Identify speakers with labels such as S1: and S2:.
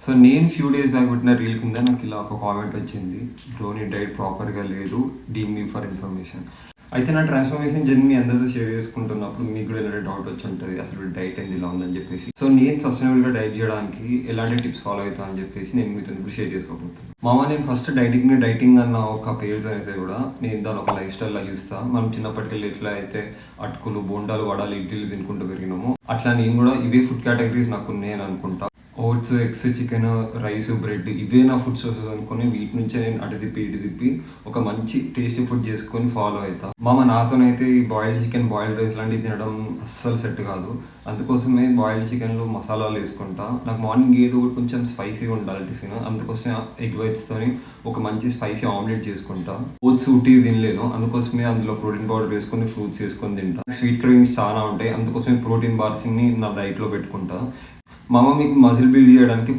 S1: So నేను few days back పెట్టిన reel కింద నాకు ఇలా ఒక కామెంట్ వచ్చింది, బ్రో నీ డైట్ ప్రాపర్గా లేదు, డీమ్ మీ ఫర్ ఇన్ఫర్మేషన్. అయితే నా ట్రాన్స్ఫర్మేషన్ జర్నీ మీ అందరితో షేర్ చేసుకుంటున్నప్పుడు మీకు కూడా ఎలాంటి డౌట్ వచ్చి ఉంటుంది, అసలు డైట్ ఏంది ఇలా ఉందని చెప్పేసి. సో నేను సస్టైనబుల్గా డైట్ చేయడానికి ఎలాంటి టిప్స్ ఫాలో అవుతా అని చెప్పేసి నేను మీతో ఇప్పుడు షేర్ చేసుకోబోతున్నాను. నేను ఫస్ట్ డైటింగ్ అన్న ఒక పేరుతో అయితే కూడా నేను దాని ఒక లైఫ్ స్టైల్లో చూస్తా. మనం చిన్నప్పటికెళ్ళి ఎట్లా అయితే అటుకులు, బోండాలు, వడాలు, ఇడ్లీలు తినుకుంటూ పెరిగినామో అట్లా నేను కూడా ఇవే ఫుడ్ కేటగిరీస్ నాకు ఉన్నాయని అనుకుంటా. Oats, eggs, chicken, rice, bread ఇవే నా ఫుడ్ సోర్సెస్ అనుకుని వీటి నుంచే నేను అటు తిప్పి ఒక మంచి టేస్టీ ఫుడ్ చేసుకొని ఫాలో అవుతా. నాతోనైతే ఈ బాయిల్డ్ చికెన్, బాయిల్డ్ రైస్ లాంటివి తినడం అస్సలు సెట్ కాదు. అందుకోసమే బాయిల్డ్ చికెన్లో మసాలాలు వేసుకుంటా. నాకు మార్నింగ్ ఏదో ఒకటి కొంచెం స్పైసీగా ఉండాలి టిఫిన్, అందుకోసమే ఎగ్ వైట్స్తోని ఒక మంచి స్పైసీ ఆమ్లెట్ చేసుకుంటా. ఓట్స్ ఉట్టి తినలేను, అందుకోసమే అందులో ప్రోటీన్ పౌడర్ వేసుకొని ఫ్రూట్స్ వేసుకొని తింటా. స్వీట్ క్రేవింగ్స్ చాలా ఉంటాయి, అందుకోసమే ప్రోటీన్ బార్స్ని నా డైట్లో పెట్టుకుంటా. మీకు మజిల్ బిల్డ్ చేయడానికి